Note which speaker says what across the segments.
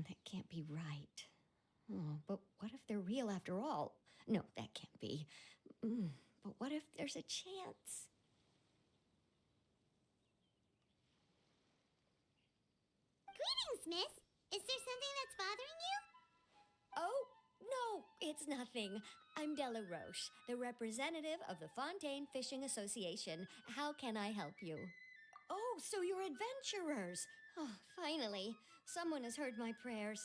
Speaker 1: That can't be right. Oh, but what if they're real after all? No, that can't be. But what if there's a chance?
Speaker 2: Greetings, miss. Is there something that's bothering you?
Speaker 1: Oh, no, it's nothing. I'm Della Roche, the representative of the Fontaine Fishing Association. How can I help you? Oh, so you're adventurers. Oh, finally, someone has heard my prayers.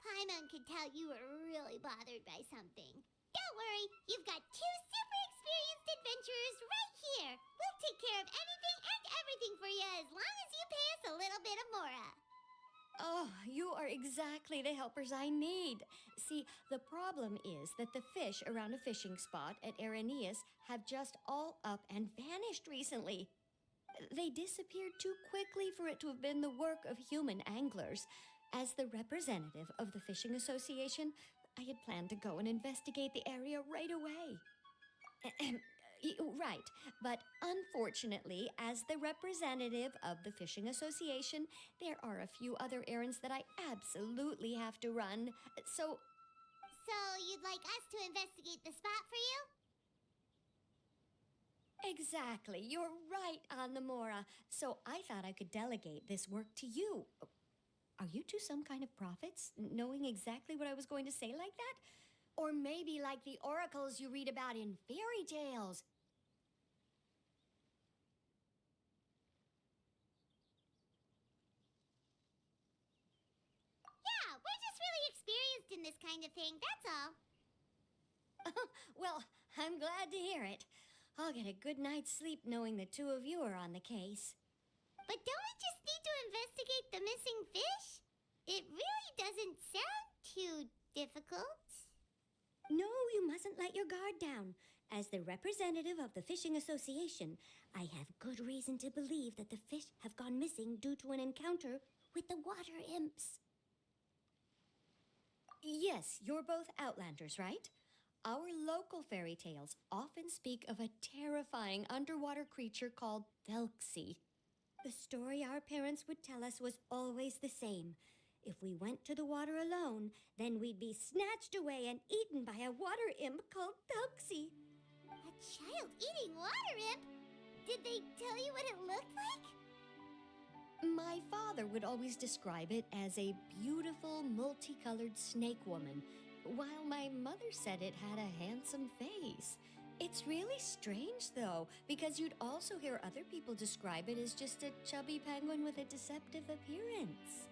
Speaker 2: Paimon could tell you were really bothered by something. Don't worry, you've got 2 super experienced adventurers right here. We'll take care of anything and everything for you as long as you pay us a little bit of mora.
Speaker 1: Oh, you are exactly the helpers I need. See, the problem is that the fish around a fishing spot at Araneus have just all up and vanished recently. They disappeared too quickly for it to have been the work of human anglers. As the representative of the Fishing Association, I had planned to go and investigate the area right away. Right, but unfortunately, as the representative of the Fishing Association, there are a few other errands that I absolutely have to run. So
Speaker 2: you'd like us to investigate the spot for you?
Speaker 1: exactly, you're right on the Mora. So I thought I could delegate this work to you. Are you two some kind of prophets, knowing exactly what I was going to say like that? Or maybe like the oracles you read about in fairy tales?
Speaker 2: Yeah, we're just really experienced in this kind of thing, that's all.
Speaker 1: Well, I'm glad to hear it. I'll get a good night's sleep knowing the two of you are on the case.
Speaker 2: But don't we just need to investigate the missing fish? It really doesn't sound too difficult.
Speaker 1: No, you mustn't let your guard down. As the representative of the Fishing Association, I have good reason to believe that the fish have gone missing due to an encounter with the water imps. Yes, you're both Outlanders, right? Our local fairy tales often speak of a terrifying underwater creature called Thelxie. The story our parents would tell us was always the same. If we went to the water alone, then we'd be snatched away and eaten by a water imp called Thelxie.
Speaker 2: A child-eating water imp? Did they tell you what it looked like?
Speaker 1: My father would always describe it as a beautiful, multicolored snake woman, while my mother said it had a handsome face. It's really strange, though, because you'd also hear other people describe it as just a chubby penguin with a deceptive appearance.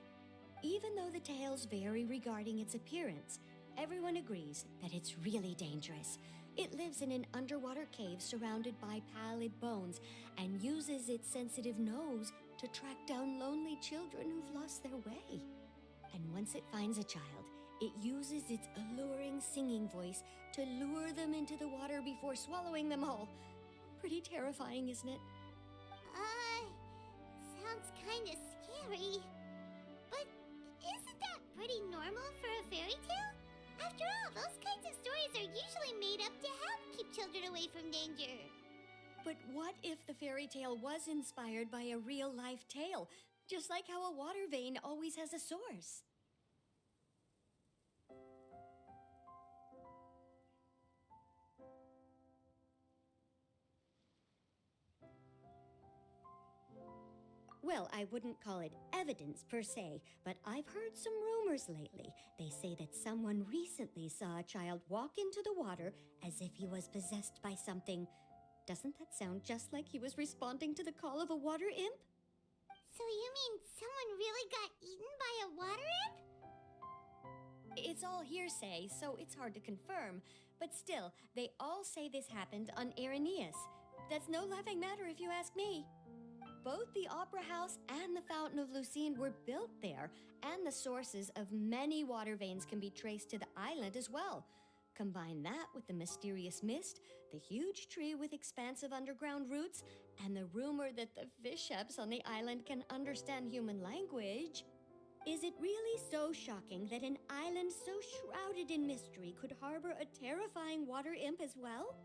Speaker 1: Even though the tales vary regarding its appearance, everyone agrees that it's really dangerous. It lives in an underwater cave surrounded by pallid bones and uses its sensitive nose to track down lonely children who've lost their way. And once it finds a child, it uses its alluring singing voice to lure them into the water before swallowing them all. Pretty terrifying, isn't it?
Speaker 2: Sounds kinda scary. But isn't that pretty normal for a fairy tale? After all, those kinds of stories are usually made up to help keep children away from danger.
Speaker 1: But what if the fairy tale was inspired by a real-life tale, just like how a water vein always has a source? Well, I wouldn't call it evidence per se, but I've heard some rumors lately. They say that someone recently saw a child walk into the water as if he was possessed by something. Doesn't that sound just like he was responding to the call of a water imp?
Speaker 2: So you mean someone really got eaten by a water imp?
Speaker 1: It's all hearsay, so it's hard to confirm. But still, they all say this happened on Araneus. That's no laughing matter if you ask me. Both the Opera House and the Fountain of Lucine were built there, and the sources of many water veins can be traced to the island as well. Combine that with the mysterious mist, the huge tree with expansive underground roots, and the rumor that the fish-heps on the island can understand human language. Is it really so shocking that an island so shrouded in mystery could harbor a terrifying water imp as well?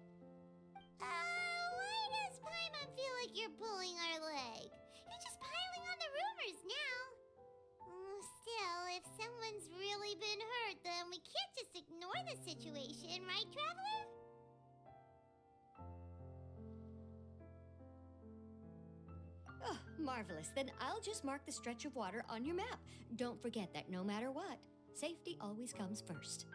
Speaker 2: Why does Paimon feel like you're pulling our leg? You're just piling on the rumors now. Still, if
Speaker 1: Marvelous. Then I'll just mark the stretch of water on your map. Don't forget that no matter what, safety always comes first.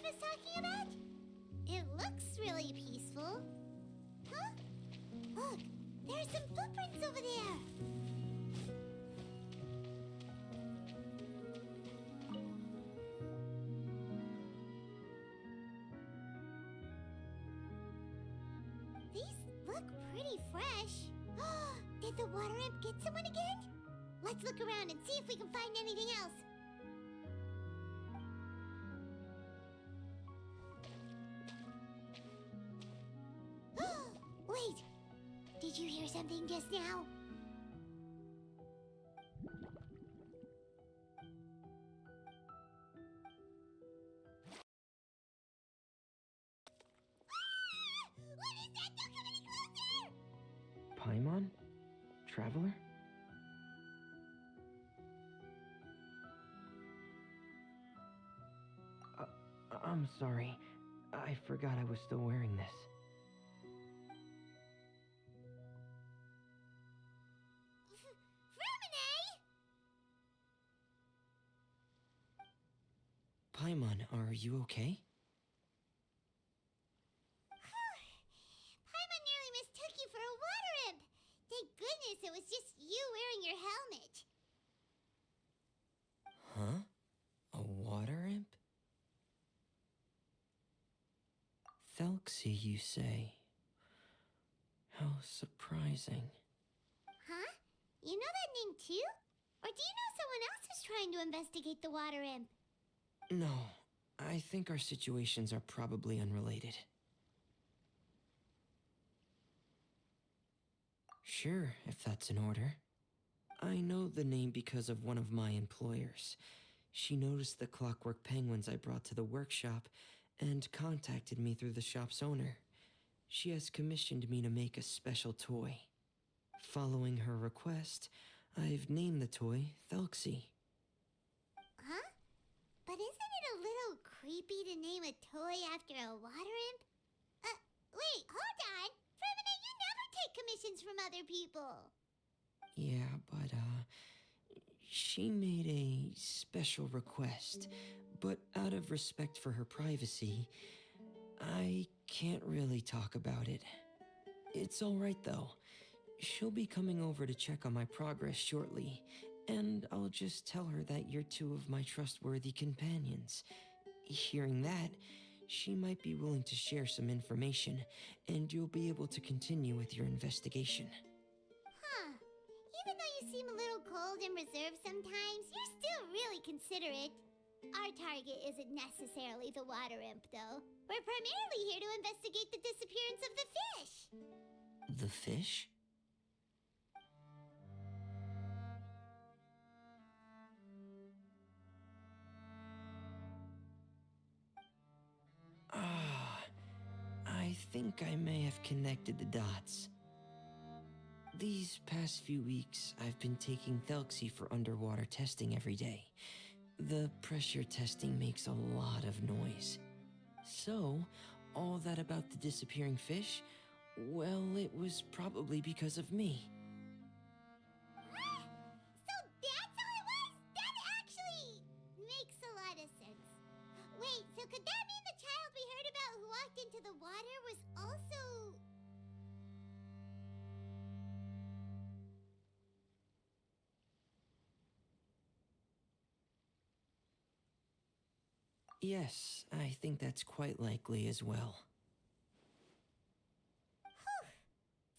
Speaker 2: Was talking about? It looks really peaceful. Huh? Look, there are some footprints over there. These look pretty fresh. Did the water imp get someone again? Let's look around and see if we can find anything else. Wait! Did you hear something just now? What is that? Don't come any closer!
Speaker 3: Paimon? Traveler? I'm sorry. I forgot I was still wearing this. Paimon, are you okay?
Speaker 2: Paimon nearly mistook you for a water imp. Thank goodness it was just you wearing your helmet.
Speaker 3: Huh? A water imp? Thelxie, you say? How surprising.
Speaker 2: Huh? You know that name too? Or do you know someone else who's trying to investigate the water imp?
Speaker 3: No, I think our situations are probably unrelated. Sure, if that's in order. I know the name because of one of my employers. She noticed the clockwork penguins I brought to the workshop and contacted me through the shop's owner. She has commissioned me to make a special toy. Following her request, I've named the toy Thelxie.
Speaker 2: Huh? But isn't it a little creepy to name a toy after a water imp? Wait, hold on! Fremina, you never take commissions from other people!
Speaker 3: Yeah, but, she made a special request, but out of respect for her privacy, I can't really talk about it. It's alright though. She'll be coming over to check on my progress shortly, and I'll just tell her that you're two of my trustworthy companions. Hearing that, she might be willing to share some information, and you'll be able to continue with your investigation.
Speaker 2: Huh. Even though you seem a little cold and reserved sometimes, you're still really considerate. Our target isn't necessarily the water imp, though. We're primarily here to investigate the disappearance of the fish.
Speaker 3: The fish? I think I may have connected the dots. These past few weeks, I've been taking Thelxie for underwater testing every day. The pressure testing makes a lot of noise. So, all that about the disappearing fish, well, it was probably because of me.
Speaker 2: So that's how it was? That actually makes a lot of sense. Wait, so could that mean the child we heard about who walked into the water was also...
Speaker 3: Yes, I think that's quite likely as well.
Speaker 2: Whew.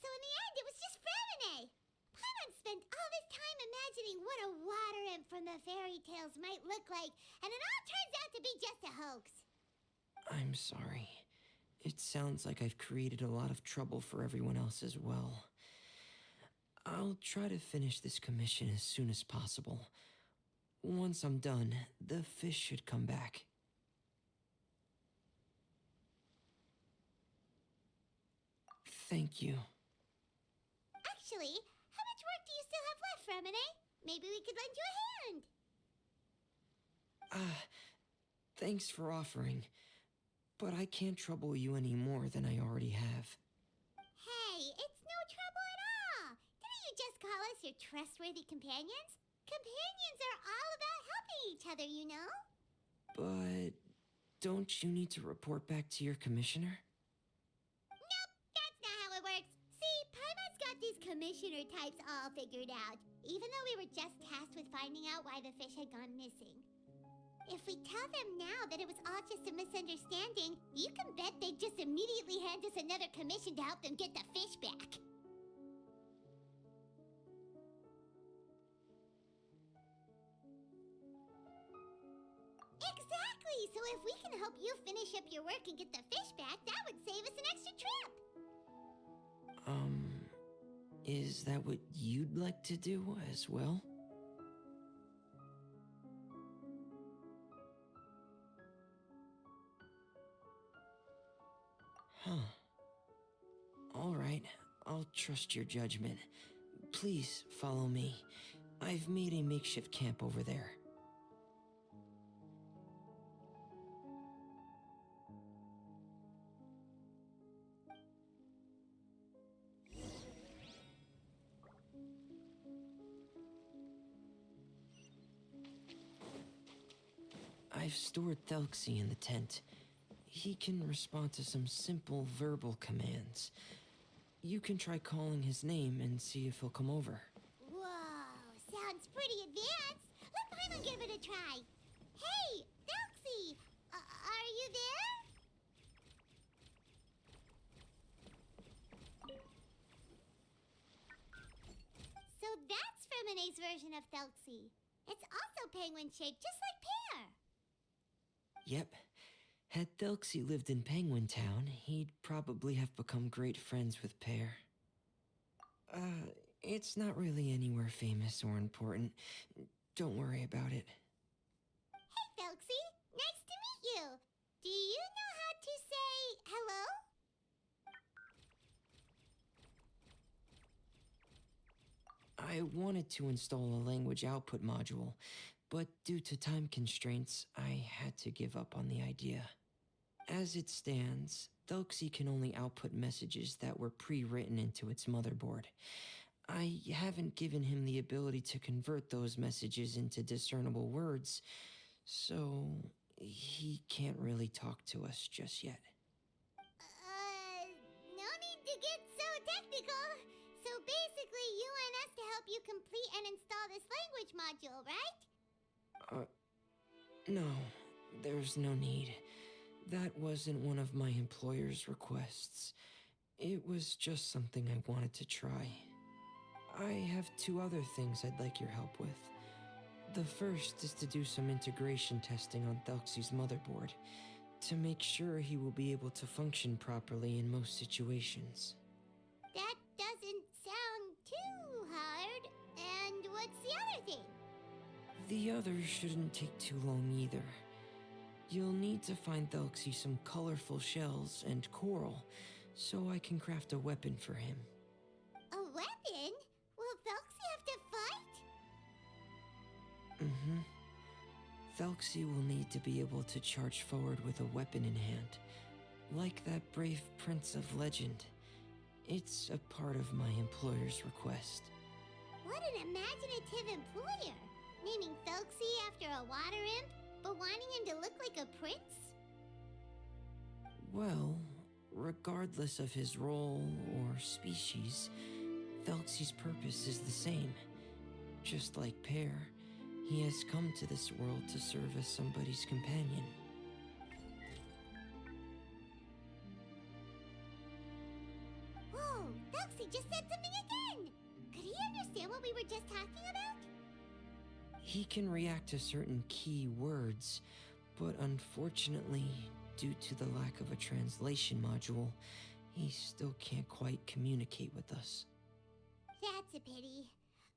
Speaker 2: So in the end, it was just Fremine. Paimon spent all this time imagining what a water imp from the fairy tales might look like, and it all turns out to be just a hoax.
Speaker 3: I'm sorry. It sounds like I've created a lot of trouble for everyone else as well. I'll try to finish this commission as soon as possible. Once I'm done, the fish should come back. Thank you.
Speaker 2: Actually, how much work do you still have left, Fremine? Maybe we could lend you a hand.
Speaker 3: Thanks for offering. But I can't trouble you any more than I already have.
Speaker 2: Hey, it's no trouble at all. Didn't you just call us your trustworthy companions? Companions are all about helping each other, you know?
Speaker 3: But don't you need to report back to your commissioner?
Speaker 2: Nope, that's not how it works. See, Paimon's got these commissioner types all figured out, even though we were just tasked with finding out why the fish had gone missing. If we tell them now that it was all just a misunderstanding, you can bet they'd just immediately hand us another commission to help them get the fish back. Exactly! So if we can help you finish up your work and get the fish back, that would save us an extra trip!
Speaker 3: Is that what you'd like to do as well? Huh. All right, I'll trust your judgment. Please follow me. I've made a makeshift camp over there. I've stored Thelxie in the tent. He can respond to some simple verbal commands. You can try calling his name and see if he'll come over.
Speaker 2: Whoa, sounds pretty advanced. Let Paimon give it a try. Hey, Thelxie, are you there? So that's Fremine's version of Thelxie. It's also penguin-shaped, just like Pear.
Speaker 3: Yep. Had Thelxie lived in Penguin Town, he'd probably have become great friends with Pear. It's not really anywhere famous or important. Don't worry about it.
Speaker 2: Hey, Thelxie, nice to meet you. Do you know how to say hello?
Speaker 3: I wanted to install a language output module, but due to time constraints, I had to give up on the idea. As it stands, Thelxie can only output messages that were pre-written into its motherboard. I haven't given him the ability to convert those messages into discernible words, so he can't really talk to us just yet.
Speaker 2: No need to get so technical. So basically, you want us to help you complete and install this language module, right?
Speaker 3: No, there's no need. That wasn't one of my employer's requests. It was just something I wanted to try. I have 2 other things I'd like your help with. The first is to do some integration testing on Thelxie's motherboard, to make sure he will be able to function properly in most situations.
Speaker 2: That doesn't sound too hard. And what's the other thing?
Speaker 3: The other shouldn't take too long either. You'll need to find Thelxie some colorful shells and coral, so I can craft a weapon for him.
Speaker 2: A weapon? Will Thelxie have to fight?
Speaker 3: Mm-hmm. Thelxie will need to be able to charge forward with a weapon in hand, like that brave prince of legend. It's a part of my employer's request.
Speaker 2: What an imaginative employer! Naming Thelxie after a water imp, but wanting him to look like a prince?
Speaker 3: Well, regardless of his role or species, Thelxie's purpose is the same. Just like Pear, he has come to this world to serve as somebody's companion.
Speaker 2: just talking about?
Speaker 3: He can react to certain key words, but unfortunately, due to the lack of a translation module, he still can't quite communicate with us.
Speaker 2: That's a pity.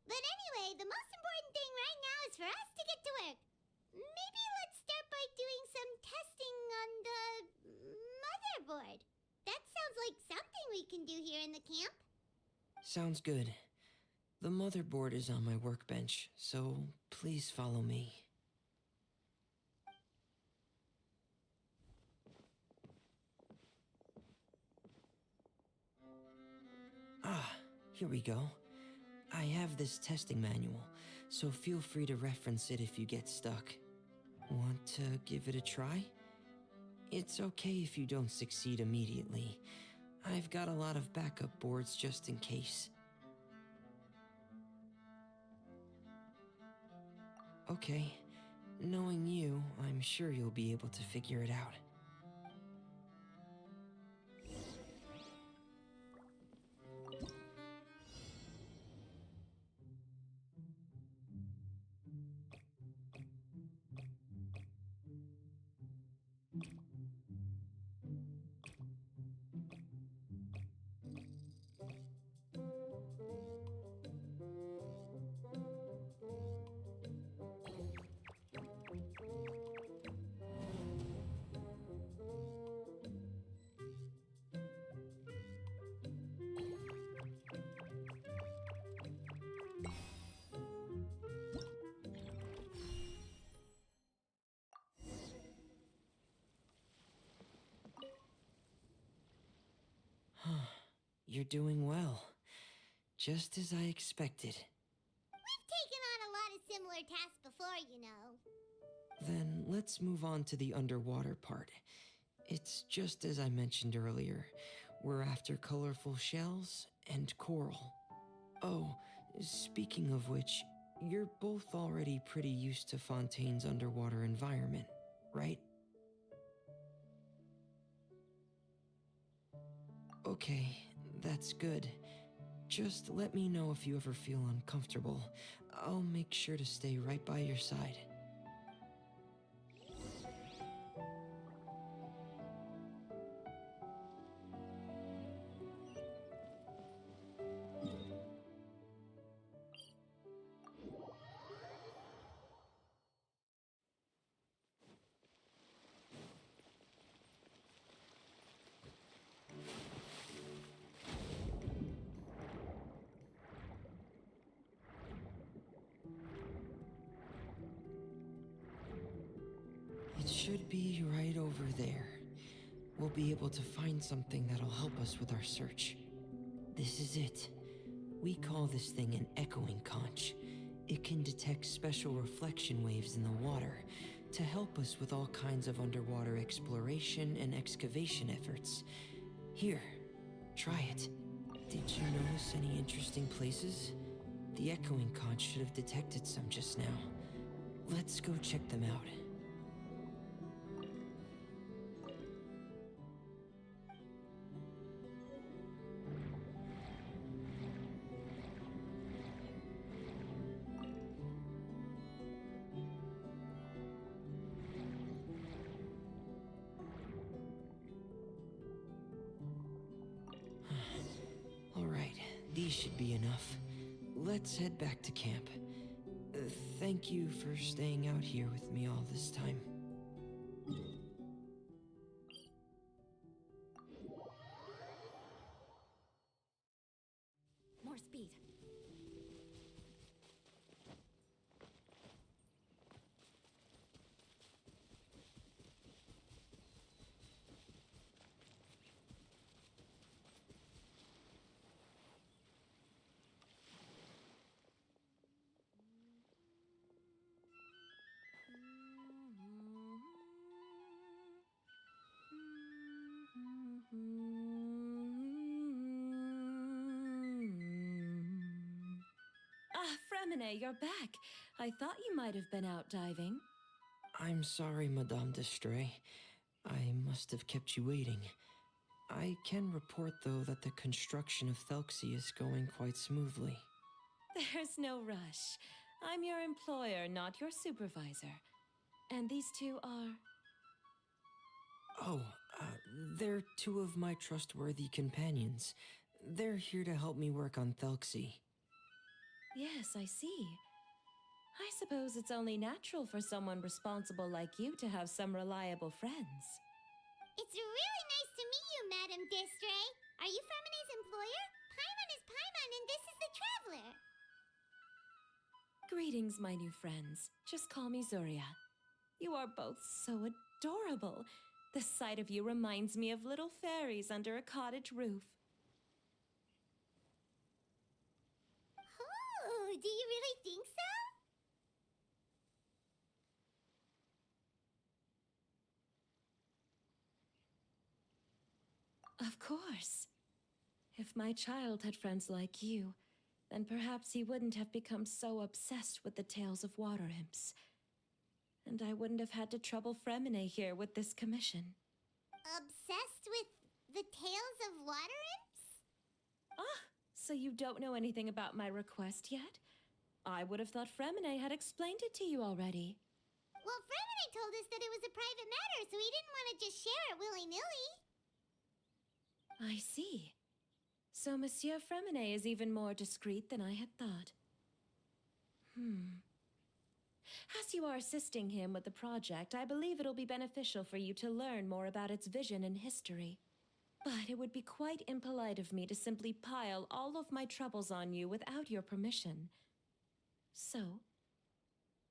Speaker 2: But anyway, the most important thing right now is for us to get to work. Maybe let's start by doing some testing on the motherboard. That sounds like something we can do here in the camp.
Speaker 3: Sounds good. The motherboard is on my workbench, so please follow me. Ah, here we go. I have this testing manual, so feel free to reference it if you get stuck. Want to give it a try? It's okay if you don't succeed immediately. I've got a lot of backup boards just in case. Okay, knowing you, I'm sure you'll be able to figure it out. You're doing well. Just as I expected.
Speaker 2: We've taken on a lot of similar tasks before, you know.
Speaker 3: Then let's move on to the underwater part. It's just as I mentioned earlier. We're after colorful shells and coral. Oh, speaking of which, you're both already pretty used to Fontaine's underwater environment, right? Okay, that's good. Just let me know if you ever feel uncomfortable. I'll make sure to stay right by your side. It should be right over there. We'll be able to find something that'll help us with our search. This is it. We call this thing an echoing conch. It can detect special reflection waves in the water to help us with all kinds of underwater exploration and excavation efforts. Here, try it. Did you notice any interesting places? The echoing conch should have detected some just now. Let's go check them out. Alright, these should be enough. Let's head back to camp. Thank you for staying out here with me all this time.
Speaker 1: More speed.
Speaker 4: Ah, Fremine, you're back. I thought you might have been out diving.
Speaker 3: I'm sorry, Madame d'Estray. I must have kept you waiting. I can report, though, that the construction of Thelxie is going quite smoothly.
Speaker 4: There's no rush. I'm your employer, not your supervisor. And these two are...
Speaker 3: Oh, they're two of my trustworthy companions. They're here to help me work on Thelxie.
Speaker 4: Yes, I see. I suppose it's only natural for someone responsible like you to have some reliable friends.
Speaker 2: It's really nice to meet you, Madam Distray. Are you Fremine's employer? Paimon is Paimon, and this is the Traveler.
Speaker 4: Greetings, my new friends. Just call me Zuria. You are both so adorable. The sight of you reminds me of little fairies under a cottage roof.
Speaker 2: Oh, do you really think so?
Speaker 4: Of course. If my child had friends like you, then perhaps he wouldn't have become so obsessed with the tales of water imps. And I wouldn't have had to trouble Fremine here with this commission.
Speaker 2: Obsessed with the tales of water imps?
Speaker 4: Ah, so you don't know anything about my request yet? I would have thought Fremine had explained it to you already.
Speaker 2: Well, Fremine told us that it was a private matter, so he didn't want to just share it willy-nilly.
Speaker 4: I see. So Monsieur Fremine is even more discreet than I had thought. As you are assisting him with the project, I believe it'll be beneficial for you to learn more about its vision and history. But it would be quite impolite of me to simply pile all of my troubles on you without your permission. So,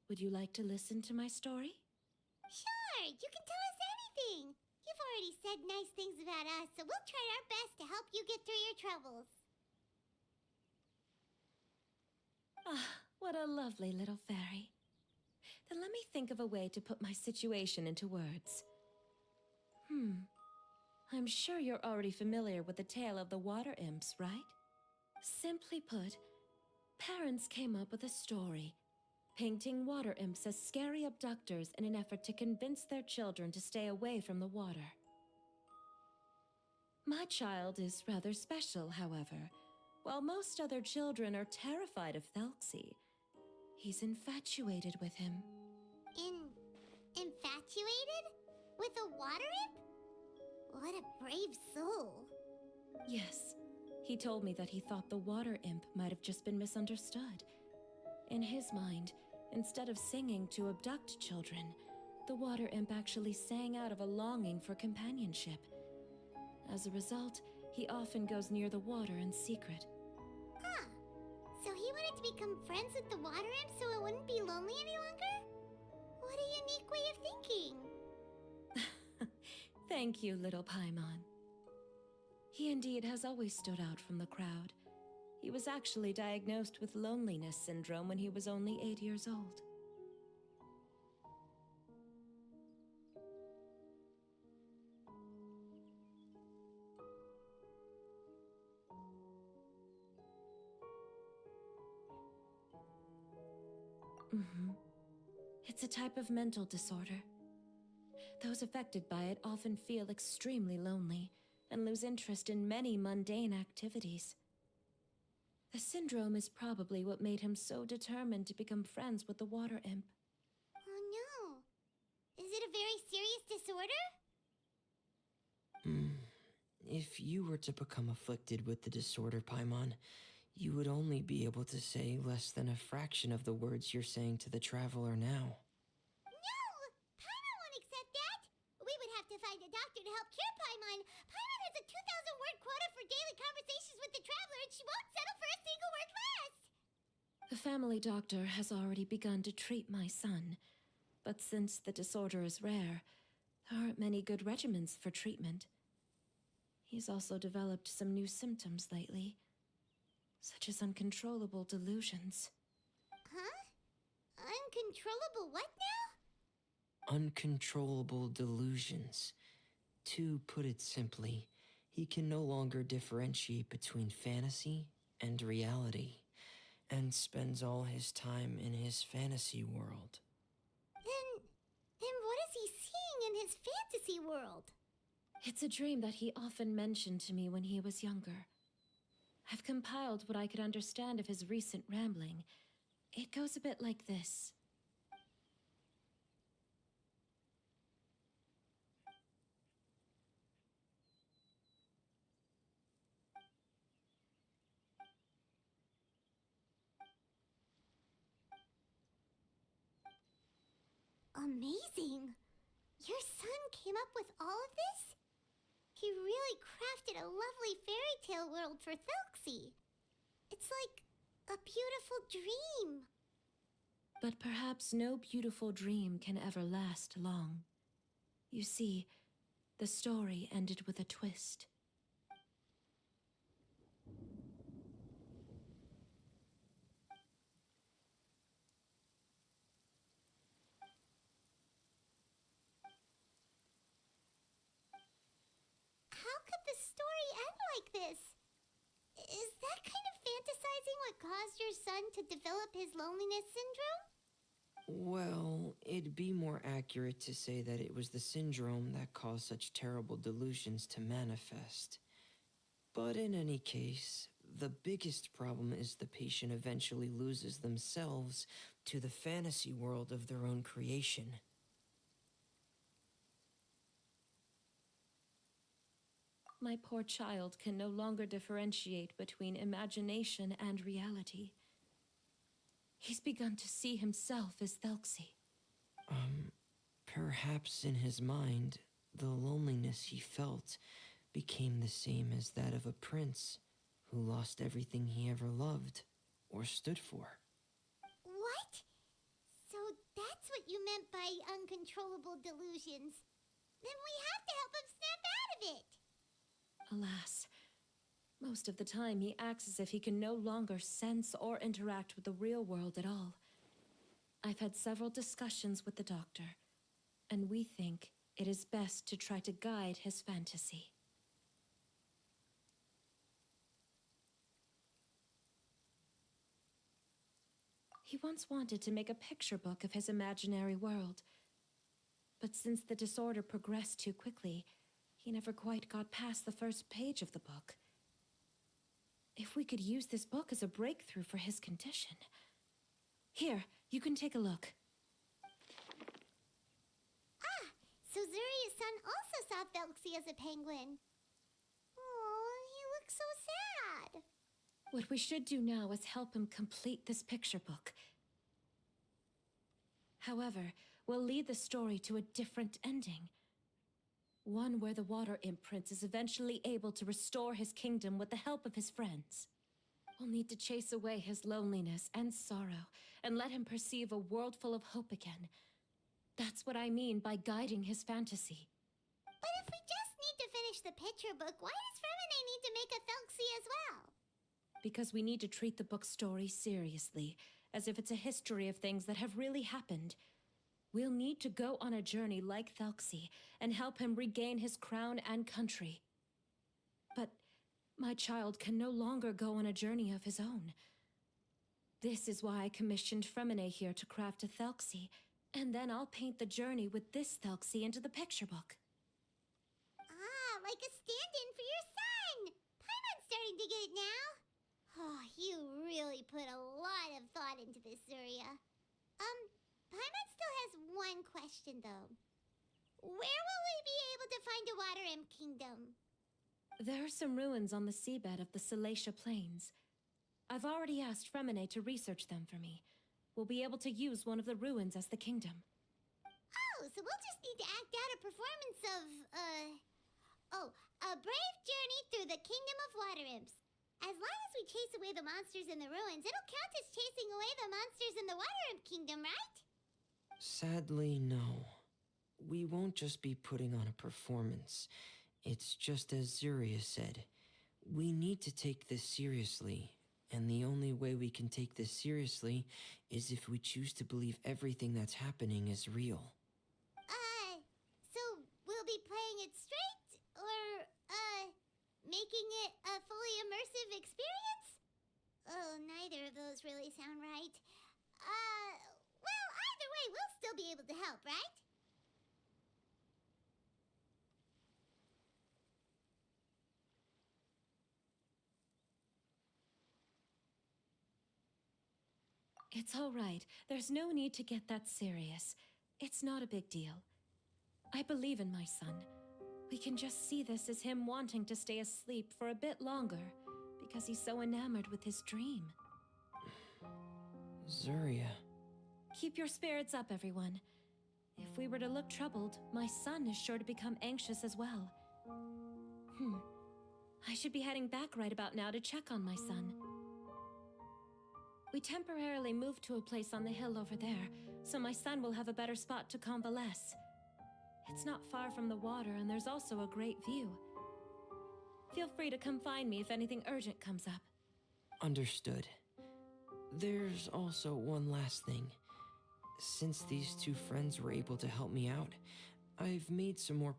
Speaker 4: would you like to listen to my story?
Speaker 2: Sure, you can tell us anything. You've already said nice things about us, so we'll try our best to help you get through your troubles.
Speaker 4: Ah, what a lovely little fairy. Then let me think of a way to put my situation into words. I'm sure you're already familiar with the tale of the water imps, right? Simply put, parents came up with a story, painting water imps as scary abductors in an effort to convince their children to stay away from the water. My child is rather special, however. While most other children are terrified of Thelxie, he's infatuated with him.
Speaker 2: Infatuated? With a water imp? What a brave soul.
Speaker 4: Yes, he told me that he thought the water imp might have just been misunderstood. In his mind, instead of singing to abduct children, the water imp actually sang out of a longing for companionship. As a result, he often goes near the water in secret.
Speaker 2: Huh. So he wanted to become friends with the water imp so it wouldn't be lonely any longer? What a unique way of thinking.
Speaker 4: Thank you, little Paimon. He indeed has always stood out from the crowd. He was actually diagnosed with loneliness syndrome when he was only 8 years old. It's a type of mental disorder. Those affected by it often feel extremely lonely and lose interest in many mundane activities. The syndrome is probably what made him so determined to become friends with the water imp.
Speaker 2: Oh no. Is it a very serious disorder?
Speaker 3: If you were to become afflicted with the disorder, Paimon, you would only be able to say less than a fraction of the words you're saying to the Traveler now.
Speaker 2: No! Paimon won't accept that! We would have to find a doctor to help cure Paimon. Paimon has a 2,000-word quota for daily conversations with the Traveler, and she won't settle for a single word less!
Speaker 4: The family doctor has already begun to treat my son, but since the disorder is rare, there aren't many good regimens for treatment. He's also developed some new symptoms lately, such as uncontrollable delusions.
Speaker 2: Huh? Uncontrollable what now?
Speaker 3: Uncontrollable delusions. To put it simply, he can no longer differentiate between fantasy and reality, and spends all his time in his fantasy world.
Speaker 2: Then what is he seeing in his fantasy world?
Speaker 4: It's a dream that he often mentioned to me when he was younger. I've compiled what I could understand of his recent rambling. It goes a bit like this.
Speaker 2: Amazing! Your son came up with all of this? He really crafted a lovely fairy tale world for Thelxie. It's like a beautiful dream.
Speaker 4: But perhaps no beautiful dream can ever last long. You see, the story ended with a twist.
Speaker 2: How could the story end like this? Is that kind of fantasizing what caused your son to develop his loneliness syndrome?
Speaker 3: Well, it'd be more accurate to say that it was the syndrome that caused such terrible delusions to manifest. But in any case, the biggest problem is the patient eventually loses themselves to the fantasy world of their own creation.
Speaker 4: My poor child can no longer differentiate between imagination and reality. He's begun to see himself as Thelxie.
Speaker 3: Perhaps in his mind, the loneliness he felt became the same as that of a prince who lost everything he ever loved or stood for.
Speaker 2: What? So that's what you meant by uncontrollable delusions. Then we have to help him snap out of it.
Speaker 4: Alas, most of the time he acts as if he can no longer sense or interact with the real world at all. I've had several discussions with the doctor, and we think it is best to try to guide his fantasy. He once wanted to make a picture book of his imaginary world, but since the disorder progressed too quickly, he never quite got past the first page of the book. If we could use this book as a breakthrough for his condition. Here, you can take a look.
Speaker 2: Ah, so Zuria's son also saw Thelxie as a penguin. Oh, he looks so sad.
Speaker 4: What we should do now is help him complete this picture book. However, we'll lead the story to a different ending. One where the Water Imp Prince is eventually able to restore his kingdom with the help of his friends. We'll need to chase away his loneliness and sorrow, and let him perceive a world full of hope again. That's what I mean by guiding his fantasy.
Speaker 2: But if we just need to finish the picture book, why does Fremine need to make a Thelxie as well?
Speaker 4: Because we need to treat the book's story seriously, as if it's a history of things that have really happened. We'll need to go on a journey like Thelxie and help him regain his crown and country. But my child can no longer go on a journey of his own. This is why I commissioned Fremine here to craft a Thelxie, and then I'll paint the journey with this Thelxie into the picture book.
Speaker 2: Ah, like a stand-in for your son! Paimon's starting to get it now. Oh, you really put a lot of thought into this, Zuria. Paimon still has one question, though. Where will we be able to find a Water Imp Kingdom?
Speaker 4: There are some ruins on the seabed of the Salacia Plains. I've already asked Fremine to research them for me. We'll be able to use one of the ruins as the kingdom.
Speaker 2: Oh, so we'll just need to act out a performance of, a brave journey through the Kingdom of Water Imps. As long as we chase away the monsters in the ruins, it'll count as chasing away the monsters in the Water Imp Kingdom, right?
Speaker 3: Sadly, no. We won't just be putting on a performance. It's just as Zuria said. We need to take this seriously. And the only way we can take this seriously is if we choose to believe everything that's happening is real.
Speaker 2: So we'll be playing it straight? Or, making it a fully immersive experience? Oh, neither of those really sound right. Well, either way, we'll still be able to help, right?
Speaker 4: It's all right. There's no need to get that serious. It's not a big deal. I believe in my son. We can just see this as him wanting to stay asleep for a bit longer because he's so enamored with his dream.
Speaker 3: Zuria.
Speaker 4: Keep your spirits up, everyone. If we were to look troubled, my son is sure to become anxious as well. I should be heading back right about now to check on my son. We temporarily moved to a place on the hill over there, so my son will have a better spot to convalesce. It's not far from the water, and there's also a great view. Feel free to come find me if anything urgent comes up.
Speaker 3: Understood. There's also one last thing. Since these two friends were able to help me out, I've made some more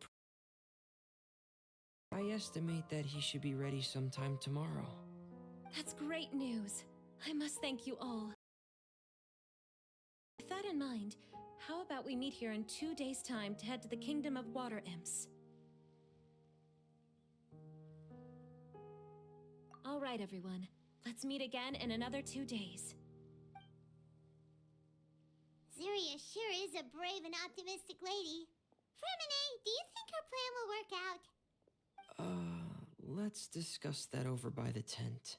Speaker 3: I estimate that he should be ready sometime tomorrow.
Speaker 4: That's great news. I must thank you all. With that in mind, how about we meet here in 2 days' time to head to the Kingdom of Water Imps? All right, everyone. Let's meet again in another 2 days.
Speaker 2: Zuria sure is a brave and optimistic lady. Fremine, do you think her plan will work out?
Speaker 3: Let's discuss that over by the tent.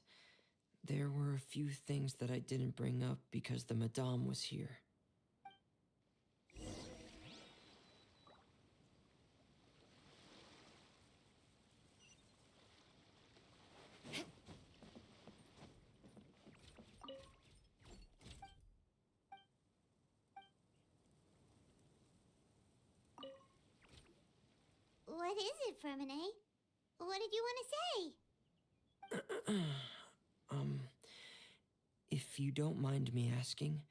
Speaker 3: There were a few things that I didn't bring up because the Madame was here.
Speaker 2: What is it, Fremine? What did you want to say?
Speaker 3: If you don't mind me asking,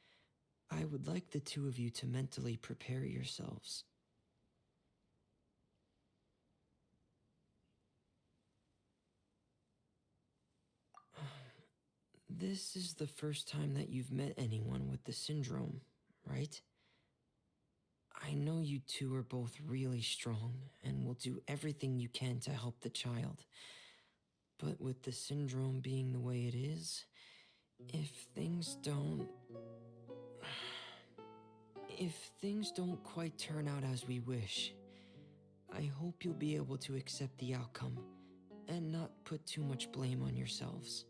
Speaker 3: I would like the two of you to mentally prepare yourselves. This is the first time that you've met anyone with the syndrome, right? I know you two are both really strong and will do everything you can to help the child. But with the syndrome being the way it is, if things don't quite turn out as we wish, I hope you'll be able to accept the outcome and not put too much blame on yourselves.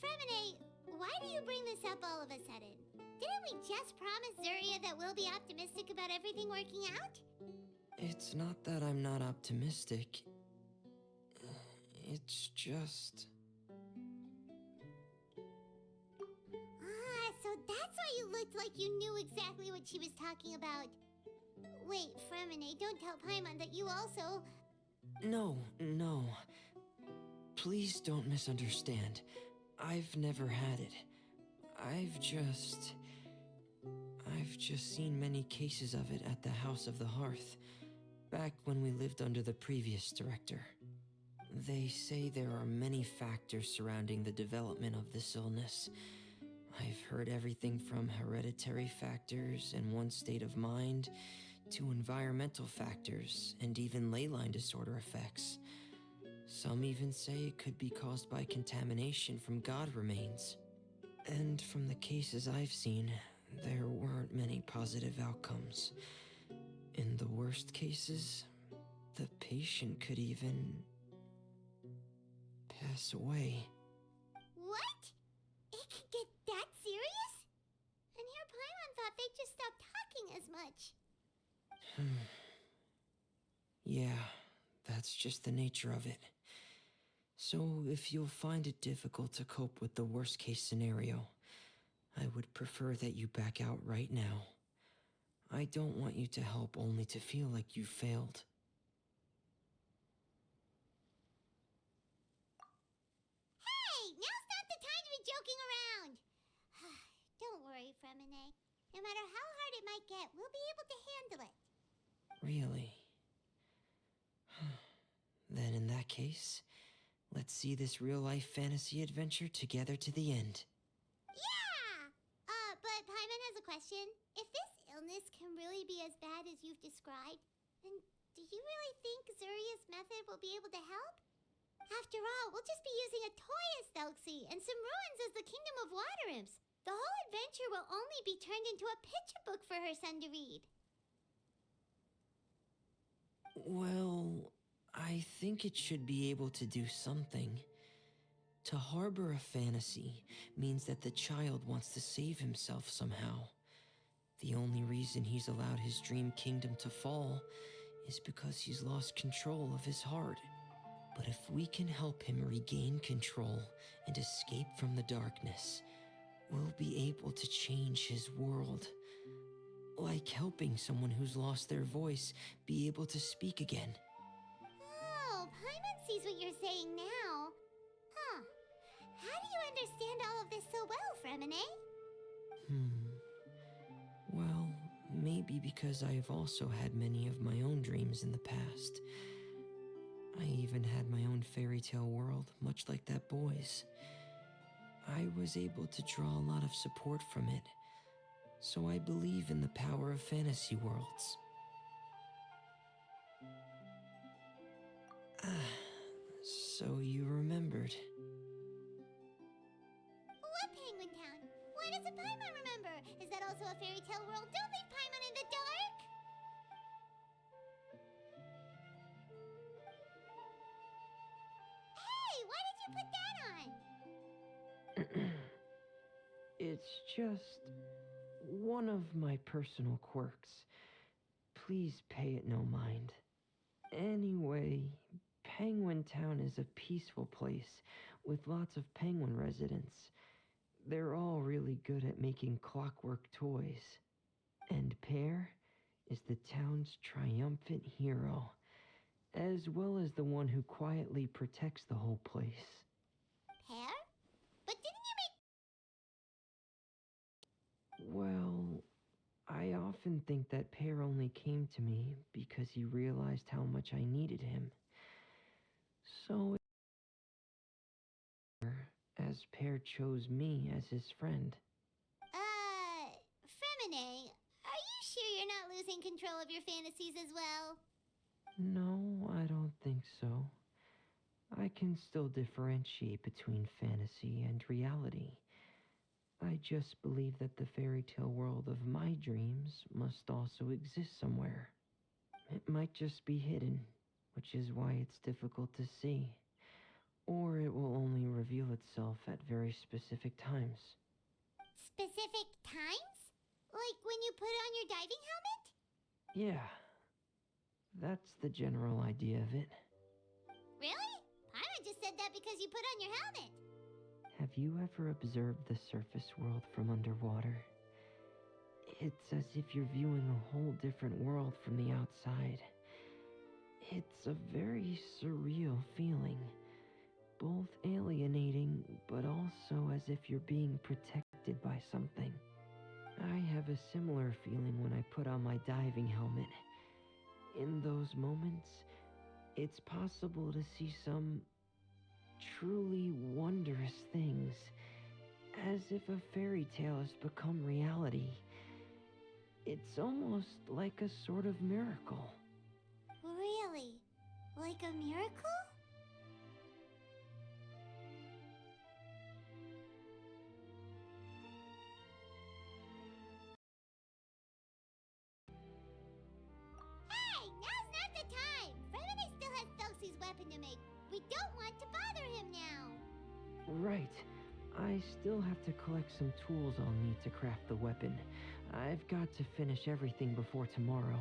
Speaker 2: Fremine, why do you bring this up all of a sudden? Didn't we just promise Zuria that we'll be optimistic about everything working out?
Speaker 3: It's not that I'm not optimistic. It's just...
Speaker 2: So that's why you looked like you knew exactly what she was talking about. Wait, Fremine, don't tell Paimon that you also...
Speaker 3: No. Please don't misunderstand. I've never had it. I've just seen many cases of it at the House of the Hearth, back when we lived under the previous director. They say there are many factors surrounding the development of this illness. I've heard everything from hereditary factors and one's state of mind, to environmental factors and even ley line disorder effects. Some even say it could be caused by contamination from god remains. And from the cases I've seen, there weren't many positive outcomes. In the worst cases, the patient could even pass away.
Speaker 2: What? It could get that serious? And here Paimon thought they'd just stop talking as much.
Speaker 3: Yeah, that's just the nature of it. So if you'll find it difficult to cope with the worst case scenario, I would prefer that you back out right now. I don't want you to help only to feel like you failed.
Speaker 2: Hey, now's not the time to be joking around. Don't worry, Fremine. No matter how hard it might get, we'll be able to handle it.
Speaker 3: Really? Then in that case, let's see this real-life fantasy adventure together to the end.
Speaker 2: Yeah! But Paimon has a question. If this illness can really be as bad as you've described, then do you really think Zuria's method will be able to help? After all, we'll just be using a toy as Thelxie and some ruins as the Kingdom of Water Imps. The whole adventure will only be turned into a picture book for her son to read.
Speaker 3: Well, I think it should be able to do something. To harbor a fantasy means that the child wants to save himself somehow. The only reason he's allowed his dream kingdom to fall is because he's lost control of his heart. But if we can help him regain control and escape from the darkness, we'll be able to change his world. Like helping someone who's lost their voice be able to speak again.
Speaker 2: Oh, Paimon sees what you're saying now. Huh. How do you understand all of this so well, Fremine?
Speaker 3: Well, maybe because I have also had many of my own dreams in the past. I even had my own fairy tale world, much like that boy's. I was able to draw a lot of support from it, so I believe in the power of fantasy worlds. So you remembered.
Speaker 2: What Penguin Town? Why doesn't Paimon remember? Is that also a fairy tale world? Don't leave Paimon in the dark! Hey, why did you put that on?
Speaker 3: It's just one of my personal quirks. Please pay it no mind. Anyway, Penguin Town is a peaceful place with lots of penguin residents. They're all really good at making clockwork toys. And Pear is the town's triumphant hero, as well as the one who quietly protects the whole place.
Speaker 2: Pear? But didn't you make...
Speaker 3: Well, I often think that Pear only came to me because he realized how much I needed him. So, as Pear chose me as his friend.
Speaker 2: Fremine, are you sure you're not losing control of your fantasies as well?
Speaker 3: No, I don't think so. I can still differentiate between fantasy and reality. I just believe that the fairy tale world of my dreams must also exist somewhere. It might just be hidden, which is why it's difficult to see. Or it will only reveal itself at very specific times.
Speaker 2: Specific times? Like when you put on your diving helmet?
Speaker 3: Yeah, that's the general idea of it.
Speaker 2: Really? Paimon just said that because you put on your helmet.
Speaker 3: Have you ever observed the surface world from underwater? It's as if you're viewing a whole different world from the outside. It's a very surreal feeling. Both alienating, but also as if you're being protected by something. I have a similar feeling when I put on my diving helmet. In those moments, it's possible to see some truly wondrous things, as if a fairy tale has become reality. It's almost like a sort of miracle.
Speaker 2: Really? Like a miracle? Hey, now's not the time! Fremine still has Thelxie's weapon to make. We don't want to bother him now.
Speaker 3: Right. I still have to collect some tools I'll need to craft the weapon. I've got to finish everything before tomorrow.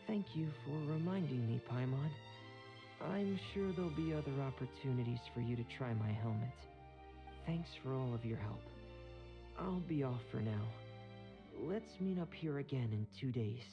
Speaker 3: Thank you for reminding me, Paimon. I'm sure there'll be other opportunities for you to try my helmet. Thanks for all of your help. I'll be off for now. Let's meet up here again in 2 days.